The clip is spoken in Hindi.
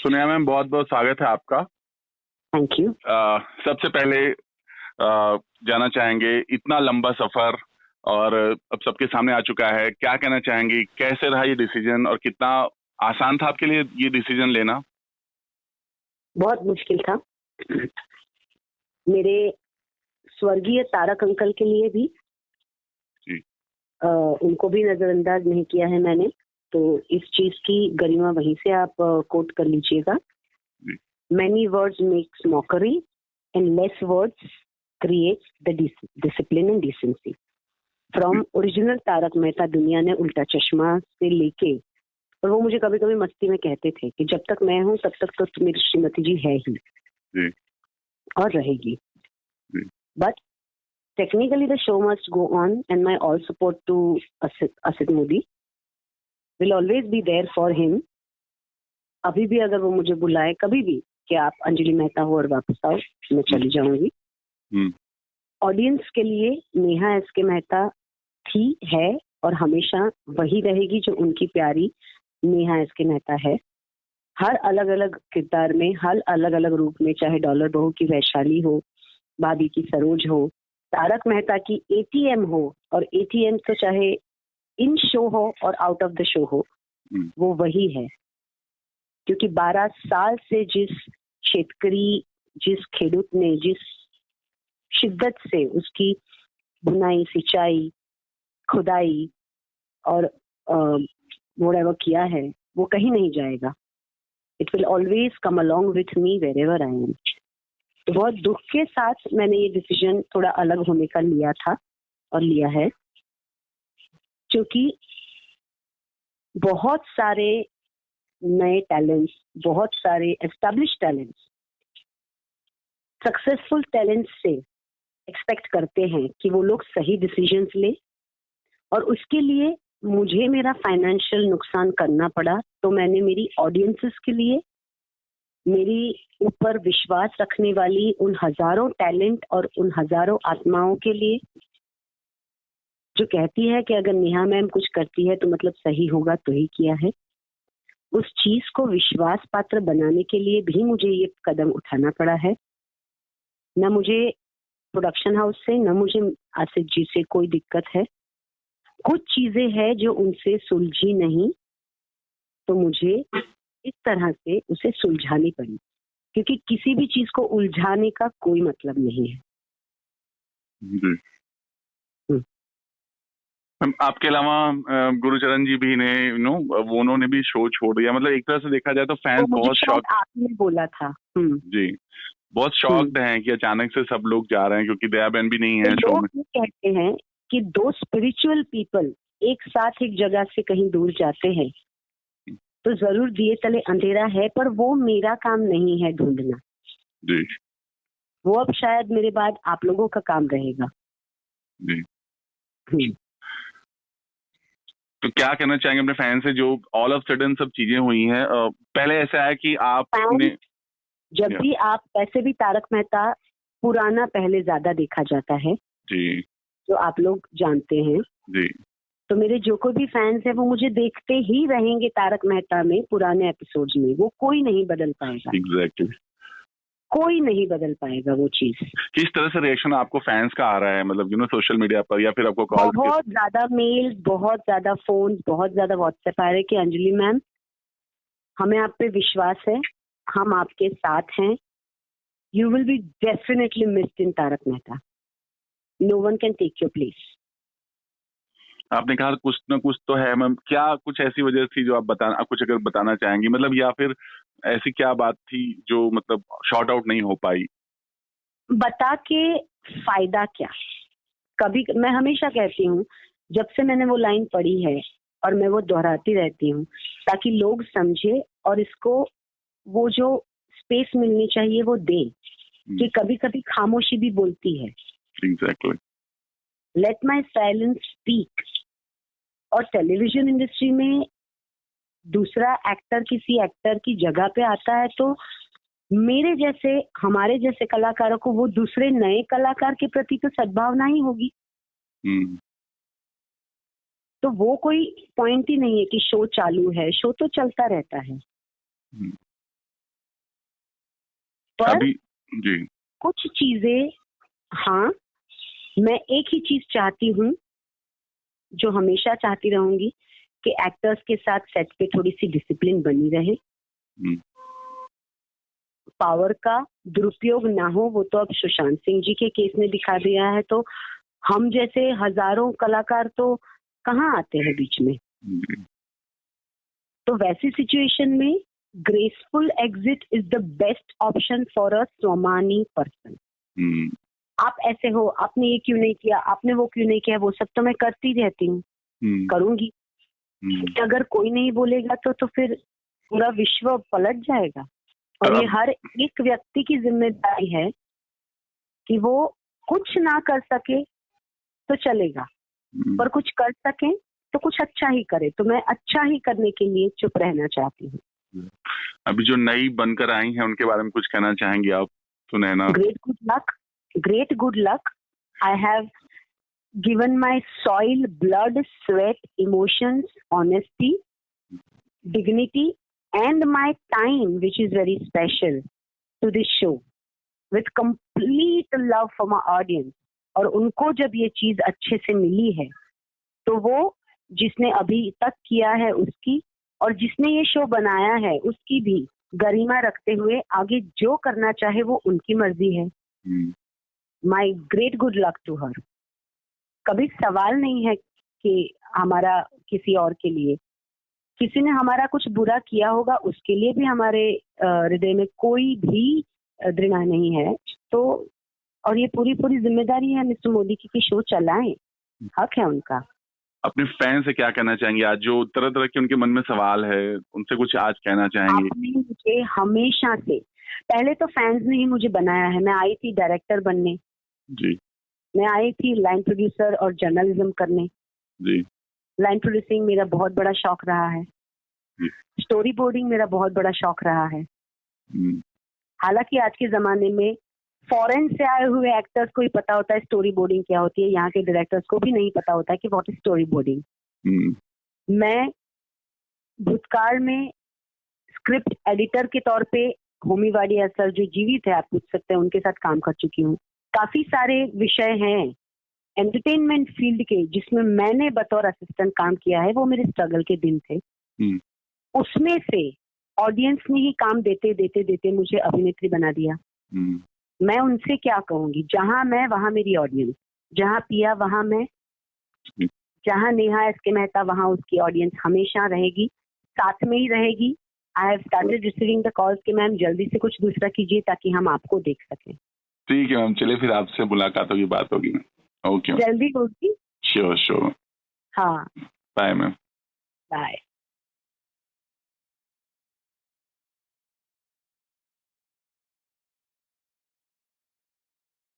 सोनिया मैम, बहुत बहुत स्वागत है आपका। Thank you. सबसे पहले जाना चाहेंगे, इतना लंबा सफर और अब सबके सामने आ चुका है, क्या कहना चाहेंगे, कैसे रहा ये डिसीजन और कितना आसान था आपके लिए ये डिसीजन लेना? बहुत मुश्किल था मेरे स्वर्गीय तारक अंकल के लिए भी। जी। उनको भी नजरअंदाज नहीं किया है मैंने, तो इस चीज की गरिमा वहीं से आप कोट कर लीजिएगा। Many words makes mockery and less words creates the discipline and decency. From original Tarak Mehta दुनिया ने उल्टा चश्मा से लेके, और वो मुझे कभी कभी मस्ती में कहते थे कि जब तक मैं हूँ तब तक तो मेरी श्रीमती जी है ही जी। और रहेगी। But technically the show must go on and my all support to Asit Modi will always be there for him. अभी भी अगर वो मुझे बुलाए कभी भी कि आप अंजलि मेहता हो और वापस आओ, मैं चली जाऊंगी। ऑडियंस के लिए नेहा एस के मेहता थी, है और हमेशा वही रहेगी जो उनकी प्यारी नेहा एस के मेहता है। हर अलग अलग किरदार में, हर अलग अलग रूप में, चाहे डॉलर बहू की वैशाली हो, भाभी की सरोज हो, तारक मेहता की एटीएम हो, और एटीएम तो चाहे इन शो हो और आउट ऑफ द शो हो, वो वही है। क्योंकि 12 साल से जिस शेतकरी, जिस खेडूत ने जिस शिद्दत से उसकी बुनाई, सिंचाई, खुदाई और व्हाटएवर किया है, वो कहीं नहीं जाएगा। It will always come along with me wherever I am. तो बहुत दुख के साथ मैंने ये डिसीजन थोड़ा अलग होने का लिया था और लिया है, क्योंकि बहुत सारे नए टैलेंट्स, बहुत सारे एस्टैब्लिश टैलेंट्स, सक्सेसफुल टैलेंट्स से एक्सपेक्ट करते हैं कि वो लोग सही डिसीजंस ले, और उसके लिए मुझे मेरा फाइनेंशियल नुकसान करना पड़ा। तो मैंने मेरी ऑडियंसेस के लिए, मेरी ऊपर विश्वास रखने वाली उन हजारों टैलेंट और उन हजारों आत्माओं के लिए, जो कहती है कि अगर नेहा मैम कुछ करती है तो मतलब सही होगा, तो ही किया है। उस चीज को विश्वास पात्र बनाने के लिए भी मुझे ये कदम उठाना पड़ा है। न मुझे प्रोडक्शन हाउस से, न मुझे आसिफ जी से कोई दिक्कत है। कुछ चीजें हैं जो उनसे सुलझी नहीं, तो मुझे इस तरह से उसे सुलझानी पड़ी, क्योंकि किसी भी चीज को उलझाने का कोई मतलब नहीं है। आपके अलावा गुरुचरण जी भी ने वो उन्होंने भी शो छोड़ दिया। मतलब एक तरह से देखा जाए तो फैंस बहुत शॉक, आपने बोला था जी, बहुत शॉक्ड हैं कि अचानक से सब लोग जा रहे हैं, क्योंकि दया बहन भी नहीं है शो में। कहते हैं कि दो स्पिरिचुअल पीपल एक साथ एक जगह से कहीं दूर जाते हैं तो जरूर दिए तले अंधेरा है, पर वो मेरा काम नहीं है ढूंढना जी। वो अब शायद मेरे बाद आप लोगों का काम रहेगा जी। तो क्या कहना चाहेंगे अपने फैन से, जो ऑल ऑफ सडन सब चीजें हुई हैं? पहले ऐसा है कि आपने, जब भी आप वैसे भी तारक मेहता पुराना पहले ज्यादा देखा जाता है जी, जो आप लोग जानते हैं जी, तो मेरे जो कोई भी फैंस है वो मुझे देखते ही रहेंगे तारक मेहता में, पुराने एपिसोड्स में। वो कोई नहीं बदल पाएगा। एग्जैक्टली। कोई नहीं बदल पाएगा वो चीज। किस तरह से रिएक्शन आपको फैंस का आ रहा है, मतलब सोशल मीडिया पर, या फिर आपको कॉल? बहुत ज्यादा मेल, बहुत ज्यादा फोन, बहुत ज्यादा व्हाट्सएप आ रहे कि अंजलि मैम, हमें आप पे विश्वास है, हम आपके साथ हैं, you will be definitely missed in Tarak Mehta, no one can take your place. आपने कहा कुछ ना कुछ तो है मैम, क्या कुछ ऐसी वजह थी जो आप कुछ अगर बताना चाहेंगी, मतलब, या फिर ऐसी क्या बात थी जो मतलब शॉर्ट आउट नहीं हो पाई? बता के फायदा क्या? कभी मैं हमेशा कहती हूँ, जब से मैंने वो लाइन पढ़ी है और मैं वो दोहराती रहती हूँ ताकि लोग समझे और इसको वो जो स्पेस मिलनी चाहिए वो दे, कि कभी कभी खामोशी भी बोलती है। Exactly. Let my silence speak. और टेलीविजन इंडस्ट्री में दूसरा एक्टर किसी एक्टर की जगह पे आता है तो मेरे जैसे, हमारे जैसे कलाकारों को वो दूसरे नए कलाकार के प्रति तो सद्भावना ही होगी। तो वो कोई पॉइंट ही नहीं है कि शो चालू है, शो तो चलता रहता है। पर अभी जी कुछ चीजें, हाँ, मैं एक ही चीज चाहती हूँ, जो हमेशा चाहती रहूंगी, कि एक्टर्स के साथ सेट पे थोड़ी सी डिसिप्लिन बनी रहे, हम्म, पावर का दुरुपयोग ना हो। वो तो अब सुशांत सिंह जी के केस में दिखा दिया है, तो हम जैसे हजारों कलाकार तो कहाँ आते हैं बीच में। जी, तो वैसी सिचुएशन में graceful exit is the best option for a स्वामानी पर्सन। हम्म, आप ऐसे हो, आपने ये क्यों नहीं किया, आपने वो क्यों नहीं किया, वो सब तो मैं करती रहती हूँ, हम्म, करूंगी। हम्म। अगर कोई नहीं बोलेगा तो फिर पूरा विश्व पलट जाएगा। और और ये अब हर एक व्यक्ति की जिम्मेदारी है कि वो कुछ ना कर सके तो चलेगा, पर कुछ कर सके तो कुछ अच्छा ही करे। तो मैं अच्छा ही करने के लिए चुप रहना चाहती हूँ। अभी जो नई बनकर आई हैं उनके बारे में कुछ कहना चाहेंगे आप, Sunaina? Great good luck, great good luck. I have given my soil, blood, sweat, emotions, honesty, dignity, and my time, which is very special, to this show with complete love for my audience. और उनको जब ये चीज अच्छे से मिली है, तो वो जिसने अभी तक किया है उसकी, और जिसने ये शो बनाया है उसकी भी गरिमा रखते हुए आगे जो करना चाहे वो उनकी मर्जी है। My great good luck to her. कभी सवाल नहीं है कि हमारा किसी और के लिए, किसी ने हमारा कुछ बुरा किया होगा उसके लिए भी हमारे हृदय में कोई भी घृणा नहीं है। तो और ये पूरी पूरी जिम्मेदारी है मिस्टर मोदी की कि शो चलाएं, हक है उनका। अपने फैन से क्या कहना चाहेंगे आज, जो तरह तरह के उनके मन में सवाल है, उनसे कुछ आज कहना चाहेंगे? आपने मुझे हमेशा से, पहले तो फैंस ने ही मुझे बनाया है। मैं आई थी डायरेक्टर बनने, जी मैं आई थी लाइन प्रोड्यूसर और जर्नलिज्म करने। जी लाइन प्रोड्यूसिंग मेरा बहुत बड़ा शौक रहा है, जी। स्टोरी बोर्डिंग मेरा बहुत बड़ा शौक रहा है। हम्म, हालांकि आज के जमाने में फॉरेन से आए हुए एक्टर्स को ही पता होता है स्टोरी बोर्डिंग क्या होती है, यहाँ के डायरेक्टर्स को भी नहीं पता होता है कि व्हाट इज स्टोरी बोर्डिंग। हम्म, मैं भूतकाल में स्क्रिप्ट एडिटर के तौर पे होमी वाडिया सर जो जीवित है, आप पूछ सकते हैं, उनके साथ काम कर चुकी हूँ। काफी सारे विषय हैं एंटरटेनमेंट फील्ड के जिसमें मैंने बतौर असिस्टेंट काम किया है, वो मेरे स्ट्रगल के दिन थे। हम्म, उसमें से ऑडियंस ने ही काम देते देते देते मुझे अभिनेत्री बना दिया। हम्म, मैं उनसे क्या कहूंगी, जहां मैं वहां मेरी ऑडियंस, जहां पिया वहां मैं, जहां नेहा एस के मेहता वहां उसकी ऑडियंस हमेशा रहेगी, साथ में ही रहेगी। I have started receiving the calls कि मैम जल्दी से कुछ दूसरा कीजिए ताकि हम आपको देख सकें। ठीक है मैम, चलिए फिर आपसे मुलाकात होगी, बात होगी मैम। ओके मैम, जल्दी होगी। Sure sure. हाँ, बाय मैम। बाय।